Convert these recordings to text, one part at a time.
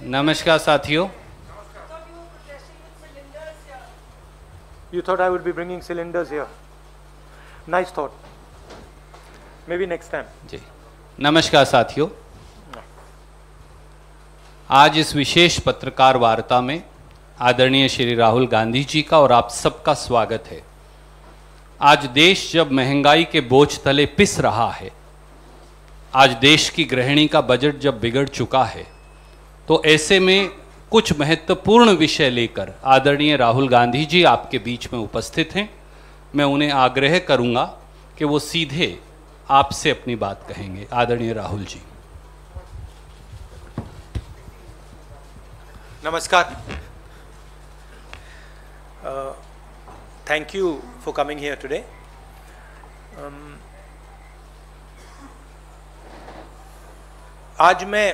नमस्कार साथियों। You thought I would be bringing cylinders here. Nice thought. Maybe next time. जी, नमस्कार साथियों। आज इस विशेष पत्रकार वार्ता में आदरणीय श्री राहुल गांधी जी का और आप सबका स्वागत है। आज देश जब महंगाई के बोझ तले पिस रहा है, आज देश की गृहिणी का बजट जब बिगड़ चुका है, तो ऐसे में कुछ महत्वपूर्ण विषय लेकर आदरणीय राहुल गांधी जी आपके बीच में उपस्थित हैं। मैं उन्हें आग्रह करूंगा कि वो सीधे आपसे अपनी बात कहेंगे। आदरणीय Rahul ji. Namaskar. Thank you for coming here today. आज मैं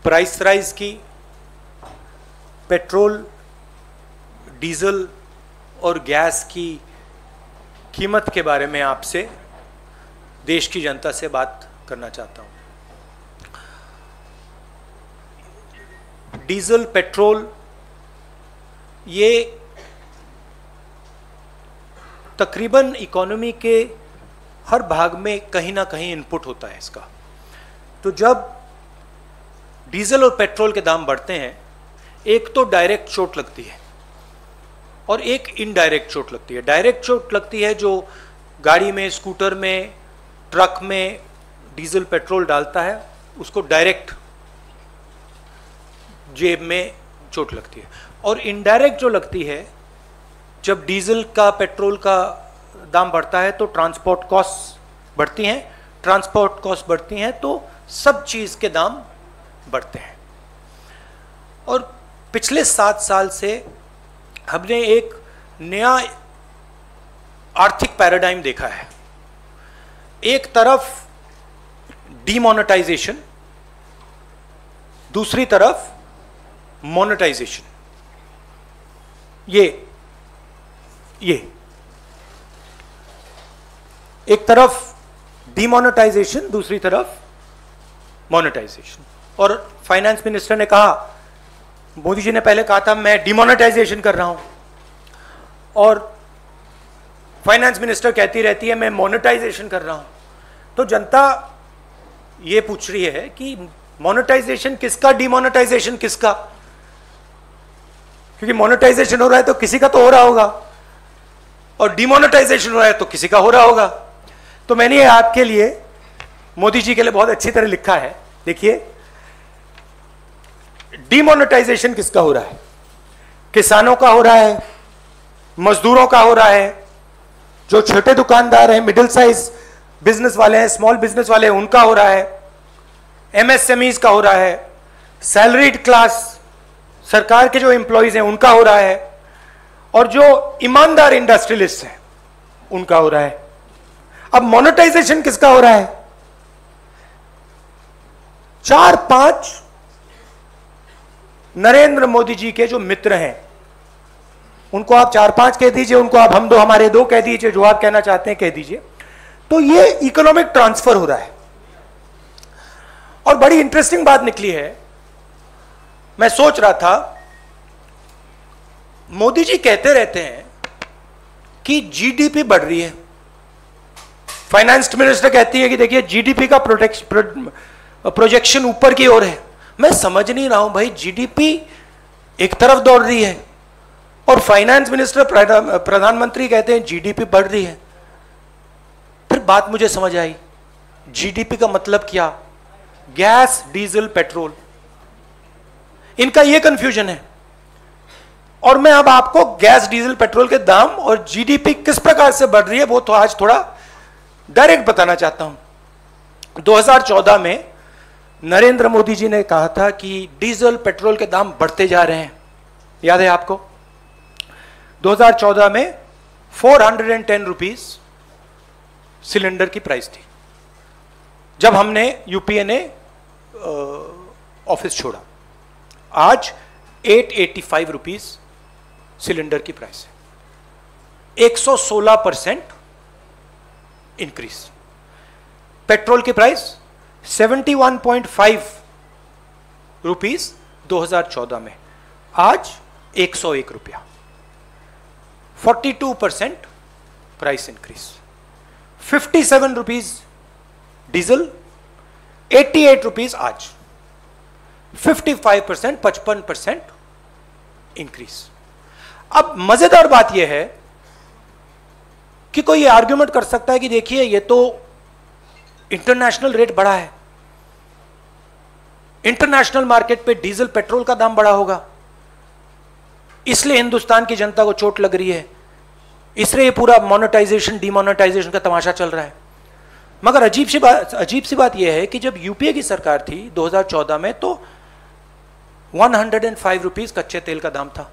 प्राइस राइज की, पेट्रोल, डीजल और गैस की कीमत के बारे में आपसे, देश की जनता से बात करना चाहता हूँ। डीजल, पेट्रोल ये तकरीबन इकोनॉमी के हर भाग में कहीं ना कहीं इनपुट होता है इसका। तो जब डीजल और पेट्रोल के दाम बढ़ते हैं, एक तो डायरेक्ट चोट लगती है और एक इनडायरेक्ट चोट लगती है। डायरेक्ट चोट लगती है जो गाड़ी में, स्कूटर में, ट्रक में डीजल पेट्रोल डालता है, उसको डायरेक्ट जेब में चोट लगती है। और इनडायरेक्ट जो लगती है, जब डीजल का, पेट्रोल का दाम बढ़ता है तो ट्रांसपोर्ट कॉस्ट बढ़ती हैं। ट्रांसपोर्ट कॉस्ट बढ़ती हैं तो सब चीज़ के दाम बढ़ते हैं। और पिछले 7 साल से हमने एक नया आर्थिक पैराडाइम देखा है। एक तरफ डीमोनेटाइजेशन, दूसरी तरफ मोनेटाइजेशन। ये एक तरफ डीमोनेटाइजेशन, दूसरी तरफ मोनेटाइजेशन। और फाइनेंस मिनिस्टर ने कहा, मोदी जी ने पहले कहा था मैं डिमोनेटाइजेशन कर रहा हूं, और फाइनेंस मिनिस्टर कहती रहती है मैं मोनेटाइजेशन कर रहा हूं। तो जनता ये पूछ रही है कि मोनेटाइजेशन किसका, डिमोनेटाइजेशन किसका? क्योंकि मोनेटाइजेशन हो रहा है तो किसी का तो हो रहा होगा, और डिमोनेटाइजेशन हो रहा है तो किसी का हो रहा होगा। तो मैंने ये आपके लिए, मोदी जी के लिए बहुत अच्छी तरह लिखा है। देखिए, डिमोनेटाइजेशन किसका हो रहा है? किसानों का हो रहा है, मजदूरों का हो रहा है, जो छोटे दुकानदार हैं, मिडिल साइज बिजनेस वाले हैं, स्मॉल बिजनेस वाले हैं, उनका हो रहा है, एमएसएमईज का हो रहा है, सैलरीड क्लास, सरकार के जो एम्प्लॉइज हैं उनका हो रहा है, और जो ईमानदार इंडस्ट्रियलिस्ट हैं उनका हो रहा है। अब मोनेटाइजेशन किसका हो रहा है? 4-5 नरेंद्र मोदी जी के जो मित्र हैं, उनको आप 4-5 कह दीजिए, उनको आप हम दो हमारे दो कह दीजिए, जो आप कहना चाहते हैं कह दीजिए। तो ये इकोनॉमिक ट्रांसफर हो रहा है। और बड़ी इंटरेस्टिंग बात निकली है। मैं सोच रहा था, मोदी जी कहते रहते हैं कि जीडीपी बढ़ रही है, फाइनेंस मिनिस्टर कहती है कि देखिए जीडीपी का प्रोजेक्शन ऊपर की ओर है। मैं समझ नहीं रहा हूं भाई, जीडीपी एक तरफ दौड़ रही है और फाइनेंस मिनिस्टर, प्रधानमंत्री कहते हैं जीडीपी बढ़ रही है। फिर बात मुझे समझ आई, जीडीपी का मतलब क्या? गैस, डीजल, पेट्रोल, इनका यह कंफ्यूजन है। और मैं अब आपको गैस, डीजल, पेट्रोल के दाम और जीडीपी किस प्रकार से बढ़ रही है वो तो आज थोड़ा डायरेक्ट बताना चाहता हूं। 2014 में नरेंद्र मोदी जी ने कहा था कि डीजल, पेट्रोल के दाम बढ़ते जा रहे हैं, याद है आपको? 2014 में 410 रुपीज सिलेंडर की प्राइस थी जब हमने, यूपीए ने ऑफिस छोड़ा। आज 885 रुपीज सिलेंडर की प्राइस है, 116% इंक्रीज। पेट्रोल की प्राइस 71.5 रुपीज 2014 में, आज 101 रुपया, 42% price increase. 57 rupees diesel, 88 rupees आज, 55%, 55% इंक्रीज। अब मजेदार बात यह है कि कोई ये आर्ग्यूमेंट कर सकता है कि देखिए ये तो इंटरनेशनल रेट बढ़ा है, इंटरनेशनल मार्केट पे डीजल पेट्रोल का दाम बढ़ा होगा, इसलिए हिंदुस्तान की जनता को चोट लग रही है, इसलिए ये पूरा मोनेटाइजेशन डिमोनेटाइजेशन का तमाशा चल रहा है। मगर अजीब सी बात यह है कि जब यूपीए की सरकार थी 2014 में तो 105 रुपीज कच्चे तेल का दाम था,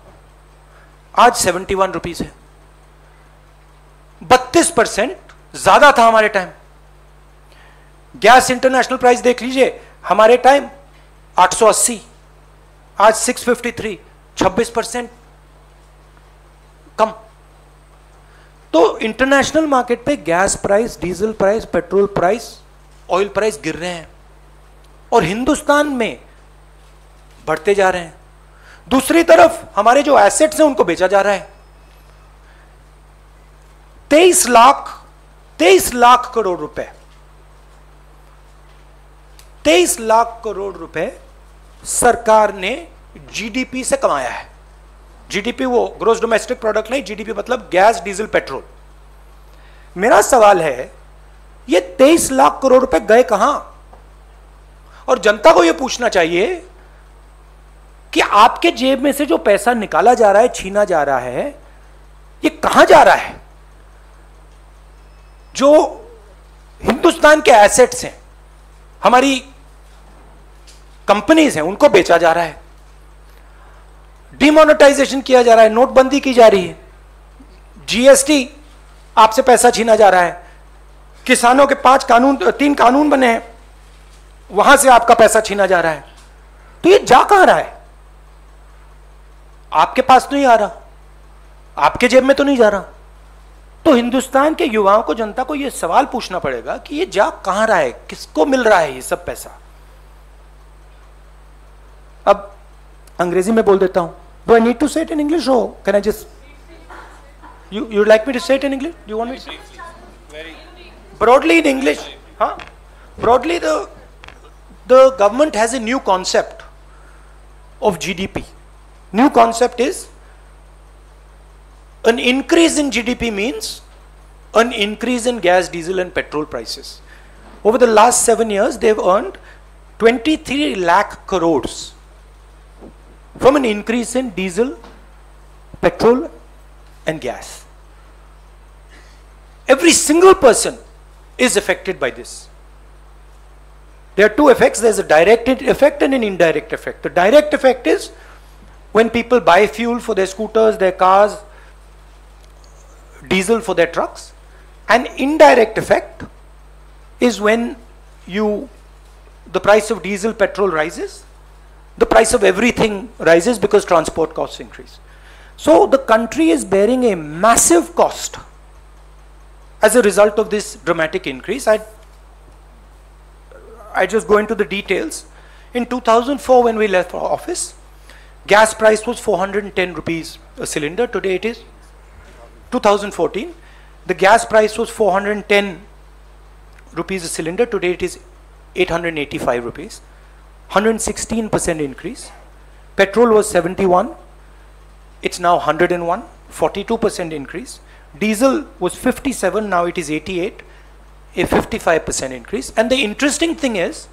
आज 71 रुपीज है, 32% ज्यादा था हमारे टाइम। गैस इंटरनेशनल प्राइस देख लीजिए, हमारे टाइम 880, आज 653, 26% कम। तो इंटरनेशनल मार्केट पे gas price, diesel price, petrol price, oil price गिर रहे हैं और हिंदुस्तान में बढ़ते जा रहे हैं। दूसरी तरफ हमारे जो एसेट्स हैं उनको बेचा जा रहा है। 23 लाख करोड़ रुपए, 23 लाख करोड़ रुपए सरकार ने जीडीपी से कमाया है। जीडीपी वो ग्रोस डोमेस्टिक प्रोडक्ट नहीं, जीडीपी मतलब गैस, डीजल, पेट्रोल। मेरा सवाल है ये 23 लाख करोड़ रुपए गए कहां? और जनता को यह पूछना चाहिए कि आपके जेब में से जो पैसा निकाला जा रहा है, छीना जा रहा है, ये कहां जा रहा है? जो हिंदुस्तान के एसेट्स हैं, हमारी कंपनीज हैं, उनको बेचा जा रहा है, डिमोनेटाइजेशन किया जा रहा है, नोटबंदी की जा रही है, जीएसटी आपसे पैसा छीना जा रहा है, किसानों के 3 कानून बने हैं, वहां से आपका पैसा छीना जा रहा है। तो ये जा कहां रहा है? आपके पास तो नहीं आ रहा, आपके जेब में तो नहीं जा रहा। तो हिंदुस्तान के युवाओं को, जनता को यह सवाल पूछना पड़ेगा कि ये जा कहां रहा है, किसको मिल रहा है ये सब पैसा? अब अंग्रेजी में बोल देता हूं। डू आई नीड टू से इट इन इंग्लिश और can I just you like me to say it in English? Do you want me to? Very broadly in English, huh? Broadly, the government has a new concept of GDP. New concept is an increase in GDP means an increase in gas, diesel and petrol prices. Over the last 7 years, they've earned 23 lakh crores from an increase in diesel, petrol and gas. Every single person is affected by this. There are two effects. There's a direct effect and an indirect effect. The direct effect is when people buy fuel for their scooters, their cars, diesel for their trucks. An indirect effect is when the price of diesel, petrol rises, the price of everything rises because transport costs increase. So the country is bearing a massive cost as a result of this dramatic increase. I just go into the details. In 2004, when we left office, gas price was 410 rupees a cylinder. Today it is 2014. The gas price was 410 rupees a cylinder. Today it is 885 rupees. 116% increase. Petrol was 71. It's now 101. 42% increase. Diesel was 57, now it is 88, a 55% increase. And the interesting thing is,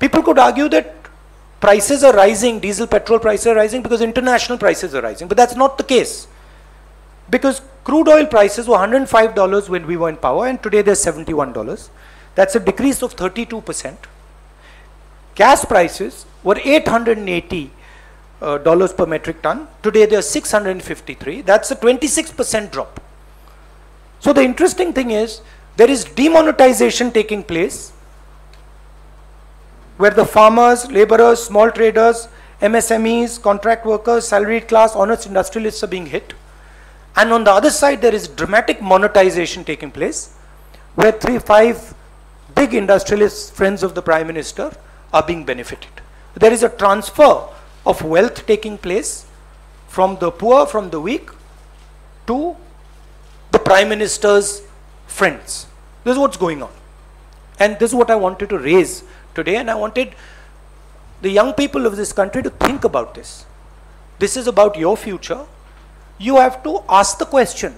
people could argue that prices are rising, diesel, petrol prices are rising because international prices are rising, but that's not the case. Because crude oil prices were $105 when we were in power and today they're $71. That's a decrease of 32%. Gas prices were $880 per metric ton. Today they are 653. That's a 26% drop. So the interesting thing is there is demonetization taking place where the farmers, laborers, small traders, MSMEs, contract workers, salaried class, honest industrialists are being hit. And on the other side there is dramatic monetization taking place where 3-5 big industrialists, friends of the Prime Minister, are being benefited. there is a transfer of wealth taking place from the poor, from the weak, to the Prime Minister's friends. This is what's going on. And this is what I wanted to raise today, and I wanted the young people of this country to think about this. This is about your future. You have to ask the question,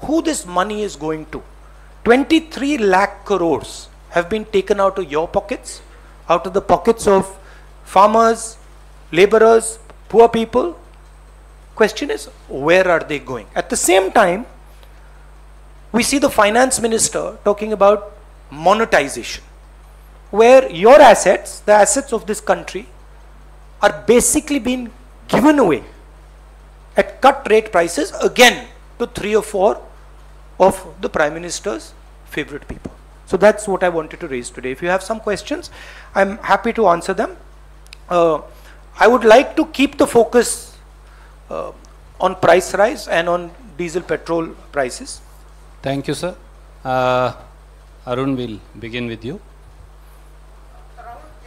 who this money is going to? 23 lakh crores have been taken out of your pockets, out of the pockets of farmers, laborers, poor people. Question is, where are they going? At the same time, we see the finance minister talking about monetization, where your assets, the assets of this country, are basically being given away at cut rate prices again to 3 or 4 of the Prime Minister's favorite people. So that's what I wanted to raise today. If you have some questions, I'm happy to answer them. I would like to keep the focus on price rise and on diesel petrol prices. Thank you, sir. Arun will begin with you.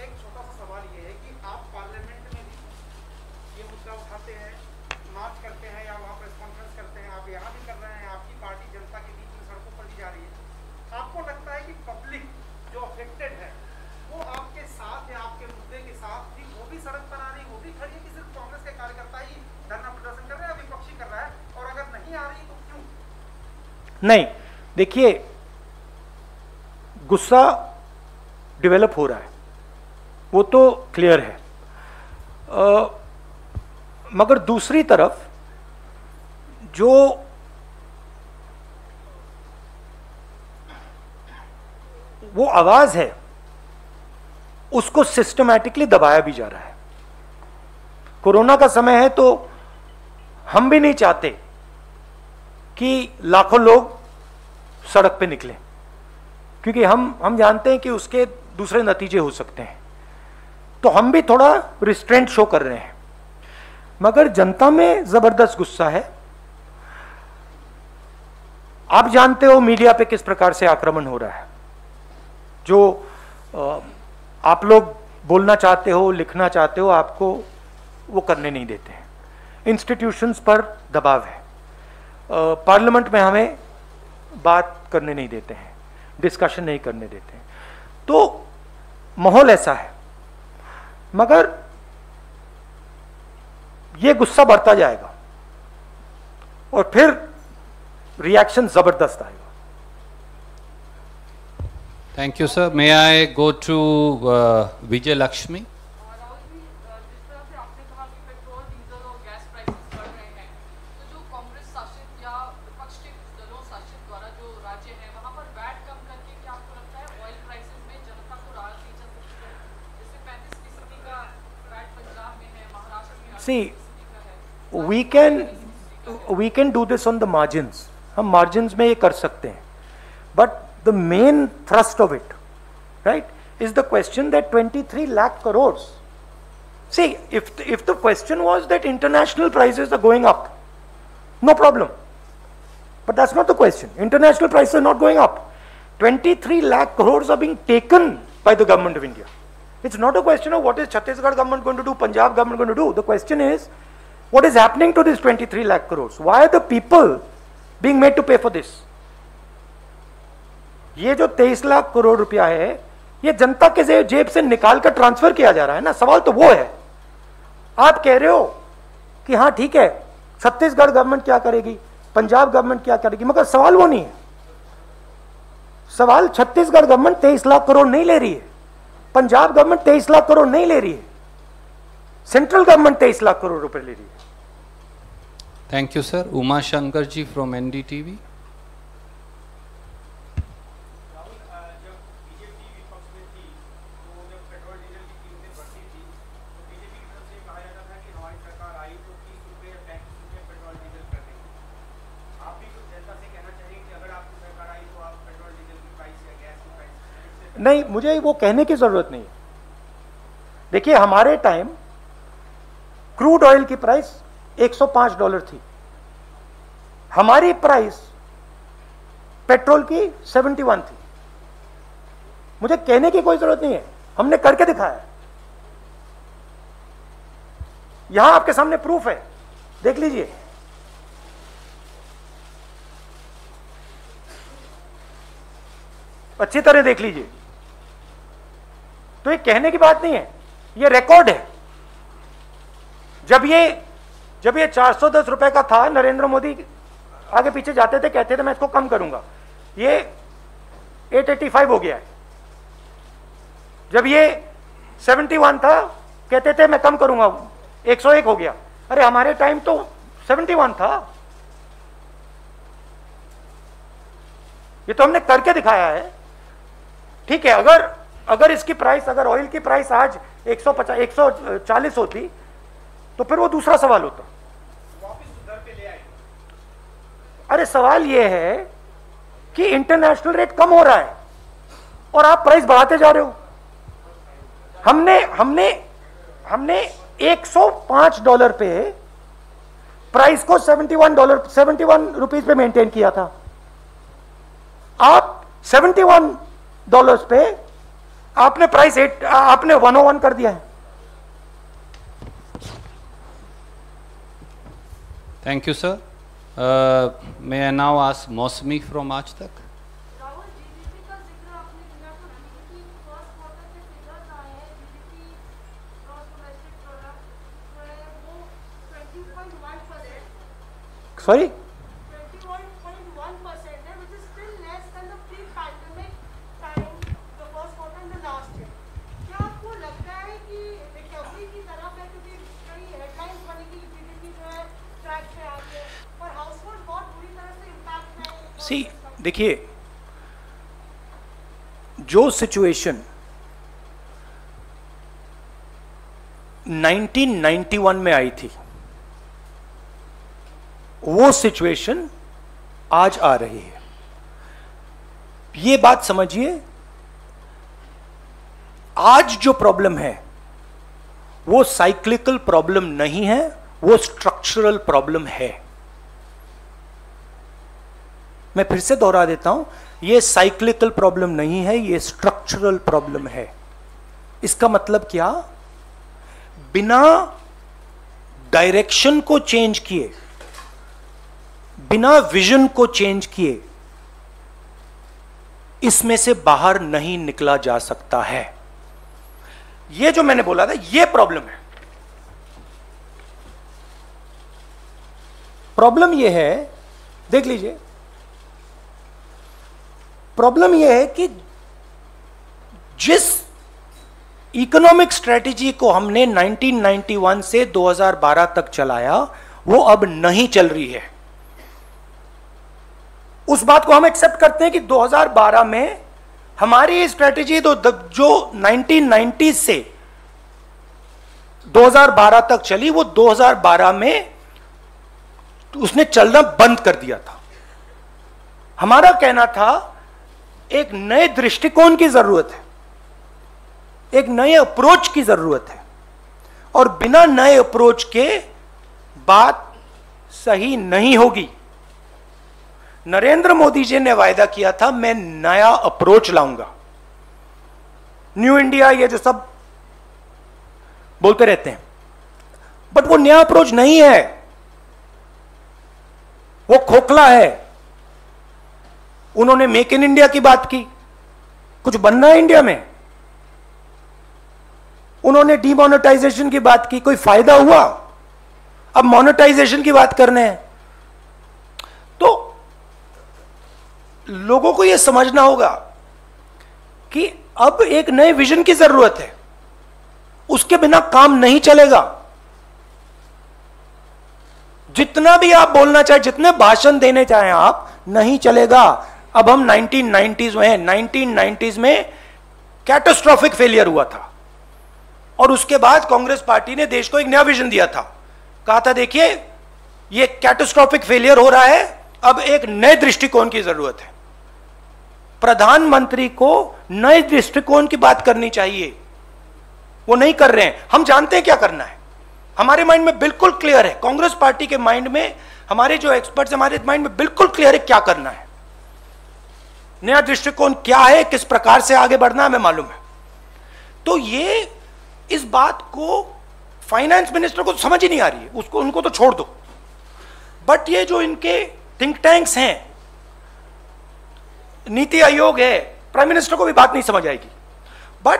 एक छोटा सा सवाल ये है कि आप parliament में भी ये मुद्दा उठाते हैं, मार्च करते हैं या वहाँ प्रेस कॉन्फ्रेंस करते हैं, आप यहाँ भी कर रहे हैं, आपकी पार्टी जनता के बीच में सड़कों पर भी जा रही है। आपको लगता है कि पब्लिक जो अफेक्टेड है वो आपके साथ या आपके मुद्दे के साथ भी वो भी सड़क पर आ रही, वो भी खड़ी है कि सिर्फ कांग्रेस के कार्यकर्ता ही धरना प्रदर्शन कर रहे हैं, विपक्षी कर रहा है, और अगर नहीं आ रही तो क्यों? नहीं, देखिए, गुस्सा डेवलप हो रहा है, वो तो क्लियर है। मगर दूसरी तरफ जो वो आवाज है उसको सिस्टमैटिकली दबाया भी जा रहा है। कोरोना का समय है तो हम भी नहीं चाहते कि लाखों लोग सड़क पे निकले, क्योंकि हम जानते हैं कि उसके दूसरे नतीजे हो सकते हैं, तो हम भी थोड़ा रिस्ट्रेंट शो कर रहे हैं। मगर जनता में जबरदस्त गुस्सा है। आप जानते हो मीडिया पे किस प्रकार से आक्रमण हो रहा है। जो आप लोग बोलना चाहते हो, लिखना चाहते हो, आपको वो करने नहीं देते हैं। इंस्टीट्यूशंस पर दबाव है, पार्लियामेंट में हमें बात करने नहीं देते हैं, डिस्कशन नहीं करने देते हैं, तो माहौल ऐसा है। मगर ये गुस्सा बढ़ता जाएगा और फिर रिएक्शन जबरदस्त आएगा। Thank you sir. May I go to Vijay Lakshmi. Rahul ji, जिस तरह से आपने कहा कि पेट्रोल, डीजल और गैस प्राइसेस बढ़ रहे हैं, तो जो कांग्रेस शासित या विपक्ष के कुछ दलों शासित द्वारा जो राज्य है वहां पर वैट कम करके क्या आपको लगता है ऑयल प्राइसेस में जनता को राहत दी जा सकती है? जैसे 35% का वैट पंजाब में है, महाराष्ट्र में 8% का है। we can do this on the margins. हम margins में ये कर सकते हैं, but the main thrust of it, right, is the question that 23 lakh crores. See, if the question was that international prices are going up, no problem. But that's not the question. International prices are not going up. 23 lakh crores are being taken by the government of India. It's not a question of what is Chhattisgarh government going to do, Punjab government going to do. The question is, what is happening to this 23 lakh crores? Why are the people being made to pay for this? ये जो 23 लाख करोड़ रुपया है, ये जनता के जेब से निकाल कर ट्रांसफर किया जा रहा है ना। सवाल तो वो है। आप कह रहे हो कि हाँ ठीक है, छत्तीसगढ़ गवर्नमेंट क्या करेगी, पंजाब गवर्नमेंट क्या करेगी, मगर सवाल वो नहीं है। सवाल छत्तीसगढ़ गवर्नमेंट 23 लाख करोड़ नहीं ले रही है, पंजाब गवर्नमेंट 23 लाख करोड़ नहीं ले रही है, सेंट्रल गवर्नमेंट 23 लाख करोड़ रुपए ले रही है। Thank you sir. Uma Shankar ji from NDTV. नहीं, मुझे वो कहने की जरूरत नहीं है। देखिए, हमारे टाइम क्रूड ऑयल की प्राइस $105 थी, हमारी प्राइस पेट्रोल की 71 थी। मुझे कहने की कोई जरूरत नहीं है, हमने करके दिखाया है। यहां आपके सामने प्रूफ है, देख लीजिए। अच्छी तरह देख लीजिए। तो ये कहने की बात नहीं है, ये रिकॉर्ड है। जब ये 410 रुपए का था, नरेंद्र मोदी आगे पीछे जाते थे, कहते थे मैं इसको कम करूंगा, ये 885 हो गया है। जब ये 71 था, कहते थे मैं कम करूंगा, 101 हो गया। अरे हमारे टाइम तो 71 था। ये तो हमने करके दिखाया है। ठीक है, अगर इसकी प्राइस, अगर ऑयल की प्राइस आज 150 140 होती तो फिर वो दूसरा सवाल होता। वापस उधर पे ले आए। अरे सवाल ये है कि इंटरनेशनल रेट कम हो रहा है और आप प्राइस बढ़ाते जा रहे हो। हमने $105 पे प्राइस को $71 पे मेंटेन किया था। आप $71 पे आपने प्राइस आपने 101 कर दिया है। Thank you sir. May I now ask मौसमी फ्रॉम आज तक। राहुल, जीडीपी का जिक्र आपने किया तो जीडीपी फर्स्ट क्वार्टर के फिगर्स आए हैं, जीडीपी ग्रॉस डोमेस्टिक प्रोडक्ट है वो 20.1%, सॉरी 21.1% है, which is still less than the pre-pandemic time, the first quarter in the last year. क्या आपको लगता है कि रिकवरी की तरफ है, क्योंकि कई हेडलाइंस बनी कि जीडीपी जो है ट्रैक पे आ गई है और हाउसहोल्ड बहुत बुरी तरह से इम्पैक्ट में है? सी देखिए, जो सिचुएशन 1991 में आई थी, वो सिचुएशन आज आ रही है। ये बात समझिए, आज जो प्रॉब्लम है वो साइक्लिकल प्रॉब्लम नहीं है, वो स्ट्रक्चरल प्रॉब्लम है। मैं फिर से दोहरा देता हूं, ये साइक्लिकल प्रॉब्लम नहीं है, ये स्ट्रक्चरल प्रॉब्लम है। इसका मतलब क्या? बिना डायरेक्शन को चेंज किए, बिना विजन को चेंज किए, इसमें से बाहर नहीं निकला जा सकता है। ये जो मैंने बोला था, ये प्रॉब्लम है। प्रॉब्लम ये है, देख लीजिए, प्रॉब्लम यह है कि जिस इकोनॉमिक स्ट्रेटेजी को हमने 1991 से 2012 तक चलाया, वो अब नहीं चल रही है। उस बात को हम एक्सेप्ट करते हैं कि 2012 में हमारी स्ट्रेटेजी तो जो 1990 से 2012 तक चली, वो 2012 में उसने चलना बंद कर दिया था। हमारा कहना था एक नए दृष्टिकोण की जरूरत है, एक नए अप्रोच की जरूरत है, और बिना नए अप्रोच के बात सही नहीं होगी। नरेंद्र मोदी जी ने वायदा किया था, मैं नया अप्रोच लाऊंगा, न्यू इंडिया, ये जो सब बोलते रहते हैं, बट वो नया अप्रोच नहीं है, वो खोखला है। उन्होंने मेक इन इंडिया की बात की, कुछ बनना है इंडिया में। उन्होंने डीमोनेटाइजेशन की बात की, कोई फायदा हुआ? अब मोनेटाइजेशन की बात करने हैं। तो लोगों को यह समझना होगा कि अब एक नए विजन की जरूरत है, उसके बिना काम नहीं चलेगा। जितना भी आप बोलना चाहे, जितने भाषण देने चाहें आप, नहीं चलेगा। अब हम 1990s में हैं। 1990s में कैटास्ट्रॉफिक फेलियर हुआ था, और उसके बाद कांग्रेस पार्टी ने देश को एक नया विजन दिया था। कहा था देखिए ये कैटास्ट्रॉफिक फेलियर हो रहा है, अब एक नए दृष्टिकोण की जरूरत है। प्रधानमंत्री को नए दृष्टिकोण की बात करनी चाहिए, वो नहीं कर रहे हैं। हम जानते हैं क्या करना है, हमारे माइंड में बिल्कुल क्लियर है। कांग्रेस पार्टी के माइंड में, हमारे जो एक्सपर्ट्स, हमारे माइंड में बिल्कुल क्लियर है क्या करना है, नया दृष्टिकोण क्या है, किस प्रकार से आगे बढ़ना है, हमें मालूम है। तो ये इस बात को फाइनेंस मिनिस्टर को तो समझ ही नहीं आ रही है, उसको उनको तो छोड़ दो। बट ये जो इनके थिंक टैंक्स हैं, नीति आयोग है, प्राइम मिनिस्टर को भी बात नहीं समझ आएगी, बट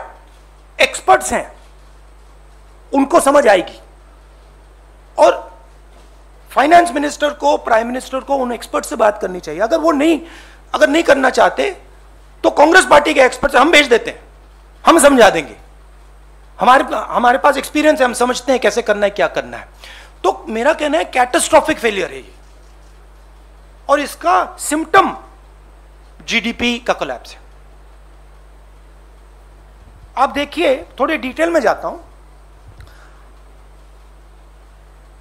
एक्सपर्ट्स हैं, उनको समझ आएगी। और फाइनेंस मिनिस्टर को, प्राइम मिनिस्टर को उन एक्सपर्ट से बात करनी चाहिए। अगर नहीं करना चाहते तो कांग्रेस पार्टी के एक्सपर्ट हम भेज देते हैं, हम समझा देंगे। हमारे पास एक्सपीरियंस है, हम समझते हैं कैसे करना है, क्या करना है। तो मेरा कहना है कैटास्ट्रोफिक फेलियर है ये, और इसका सिम्टम जीडीपी का कोलैप्स है। आप देखिए, थोड़े डिटेल में जाता हूं।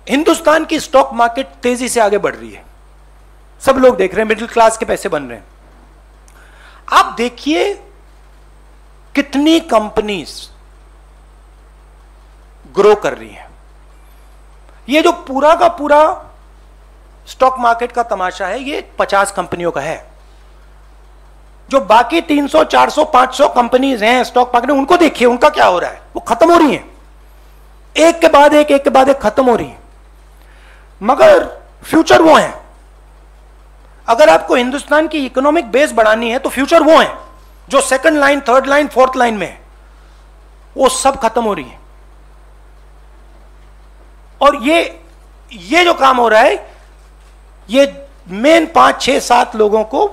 हिंदुस्तान की स्टॉक मार्केट तेजी से आगे बढ़ रही है, सब लोग देख रहे हैं, मिडिल क्लास के पैसे बन रहे हैं। आप देखिए कितनी कंपनीज ग्रो कर रही हैं। ये जो पूरा का पूरा स्टॉक मार्केट का तमाशा है, ये 50 कंपनियों का है। जो बाकी 300, 400, 500 कंपनीज हैं स्टॉक मार्केट में, उनको देखिए उनका क्या हो रहा है। वो खत्म हो रही हैं, एक के बाद एक खत्म हो रही हैं। मगर फ्यूचर वो हैं। अगर आपको हिंदुस्तान की इकोनॉमिक बेस बढ़ानी है तो फ्यूचर वो हैं जो second line, third line, fourth line में है, वो सब खत्म हो रही है। और ये जो काम हो रहा है, ये मेन 5, 6, 7 लोगों को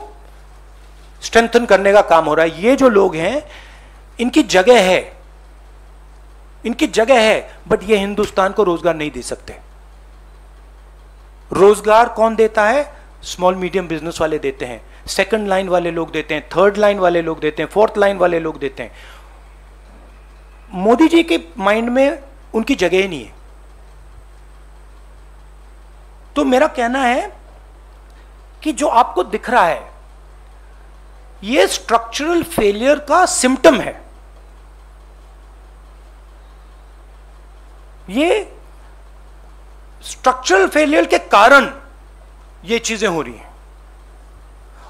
स्ट्रेंथन करने का काम हो रहा है। ये जो लोग हैं, इनकी जगह है, बट ये हिंदुस्तान को रोजगार नहीं दे सकते। रोजगार कौन देता है? स्मॉल मीडियम बिजनेस वाले देते हैं, सेकंड लाइन वाले लोग देते हैं, थर्ड लाइन वाले लोग देते हैं, फोर्थ लाइन वाले लोग देते हैं। मोदी जी के माइंड में उनकी जगह ही नहीं है। तो मेरा कहना है कि जो आपको दिख रहा है, यह स्ट्रक्चरल फेलियर का सिम्टम है। ये स्ट्रक्चरल फेलियर के कारण ये चीजें हो रही हैं।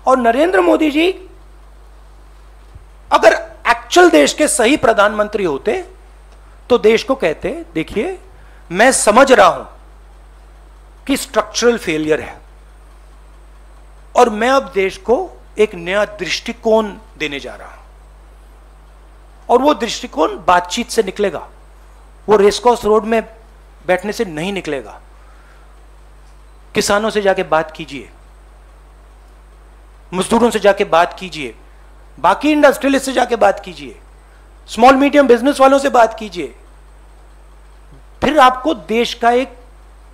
और नरेंद्र मोदी जी अगर एक्चुअल देश के सही प्रधानमंत्री होते तो देश को कहते, देखिए मैं समझ रहा हूं कि स्ट्रक्चरल फेलियर है, और मैं अब देश को एक नया दृष्टिकोण देने जा रहा हूं। और वो दृष्टिकोण बातचीत से निकलेगा, वो रेसकोर्स रोड में बैठने से नहीं निकलेगा। किसानों से जाके बात कीजिए, मजदूरों से जाके बात कीजिए, बाकी इंडस्ट्रियलिस्ट से जाके बात कीजिए, स्मॉल मीडियम बिजनेस वालों से बात कीजिए। फिर आपको देश का एक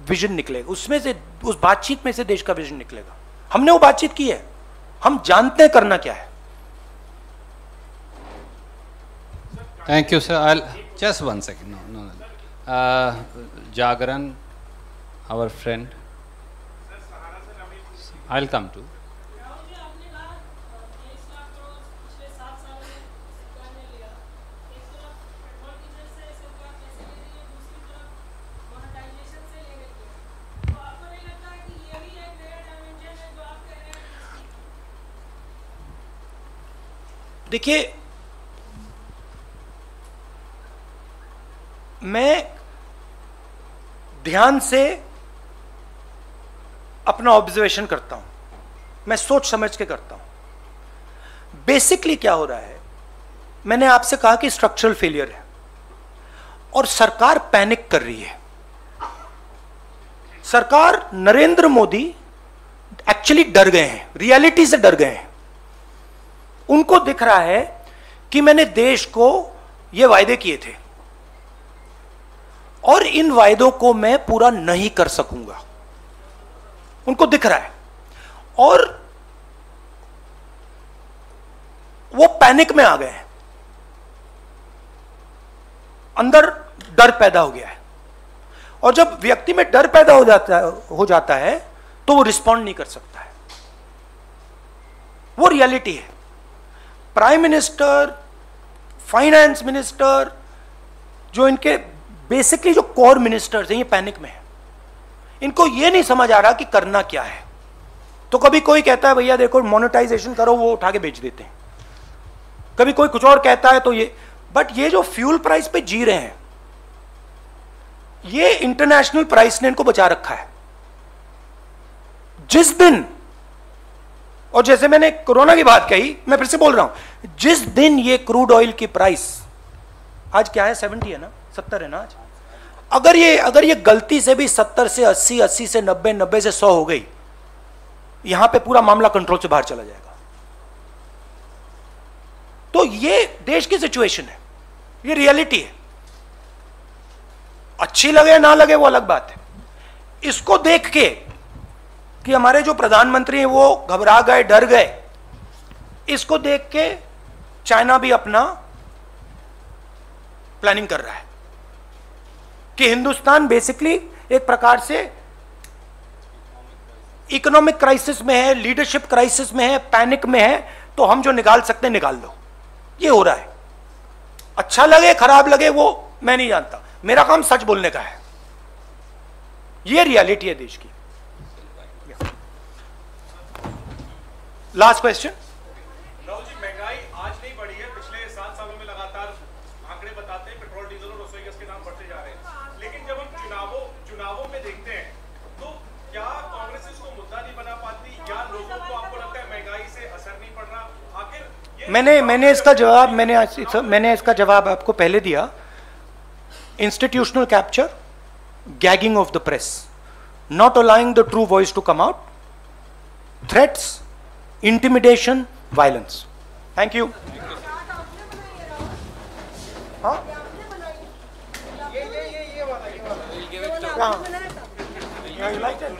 विजन निकलेगा, उसमें से, उस बातचीत में से देश का विजन निकलेगा। हमने वो बातचीत की है, हम जानते हैं करना क्या है। Thank you sir. I just one second. No Jagran, our friend, I will come to. देखिए, मैं ध्यान से अपना ऑब्जर्वेशन करता हूं, मैं सोच समझ के करता हूं। बेसिकली क्या हो रहा है, मैंने आपसे कहा कि स्ट्रक्चरल फेलियर है और सरकार पैनिक कर रही है। सरकार, नरेंद्र मोदी एक्चुअली डर गए हैं, रियलिटी से डर गए हैं। उनको दिख रहा है कि मैंने देश को ये वायदे किए थे और इन वायदों को मैं पूरा नहीं कर सकूंगा, उनको दिख रहा है। और वो पैनिक में आ गए हैं, अंदर डर पैदा हो गया है। और जब व्यक्ति में डर पैदा हो जाता है तो वो रिस्पॉन्ड नहीं कर सकता है, वो रियलिटी है। प्राइम मिनिस्टर, फाइनेंस मिनिस्टर, जो इनके बेसिकली जो कोर मिनिस्टर्स हैं, ये पैनिक में है। इनको ये नहीं समझ आ रहा कि करना क्या है। तो कभी कोई कहता है भैया देखो मोनेटाइजेशन करो, वो उठा के बेच देते हैं। कभी कोई कुछ और कहता है तो ये, बट ये जो फ्यूल प्राइस पे जी रहे हैं, ये इंटरनेशनल प्राइस ने इनको बचा रखा है। जिस दिन, और जैसे मैंने कोरोना की बात कही, मैं फिर से बोल रहा हूं, जिस दिन ये क्रूड ऑयल की प्राइस आज क्या है, 70 है ना, 70 है ना आज, अगर ये गलती से भी 70 से 80, 80 से 90, 90 से 100 हो गई, यहां पे पूरा मामला कंट्रोल से बाहर चला जाएगा। तो ये देश की सिचुएशन है, ये रियलिटी है। अच्छी लगे ना लगे वो अलग बात है। इसको देख के कि हमारे जो प्रधानमंत्री हैं वो घबरा गए, डर गए, इसको देख के चाइना भी अपना प्लानिंग कर रहा है कि हिंदुस्तान बेसिकली एक प्रकार से इकोनॉमिक क्राइसिस में है, लीडरशिप क्राइसिस में है, पैनिक में है, तो हम जो निकाल सकते हैं निकाल लो। ये हो रहा है। अच्छा लगे खराब लगे वो मैं नहीं जानता, मेरा काम सच बोलने का है। ये रियलिटी है देश की। Last question. राहुल जी, महंगाई आज नहीं बढ़ी है, पिछले 7 सालों में लगातार आंकड़े बताते हैं पेट्रोल, डीजल और रसोई गैस के दाम बढ़ते जा रहे हैं। लेकिन जब हम चुनावों में देखते हैं तो क्या कांग्रेस इसको मुद्दा नहीं बना पाती, या लोगों को आपको लगता है महंगाई से असर नहीं पड़ रहा? आखिर मैंने इसका जवाब आपको पहले दिया। Institutional capture, gagging of the press, not allowing the true voice to come out, threats, intimidation, violence. Thank you. हाँ, ये वाला you liked it?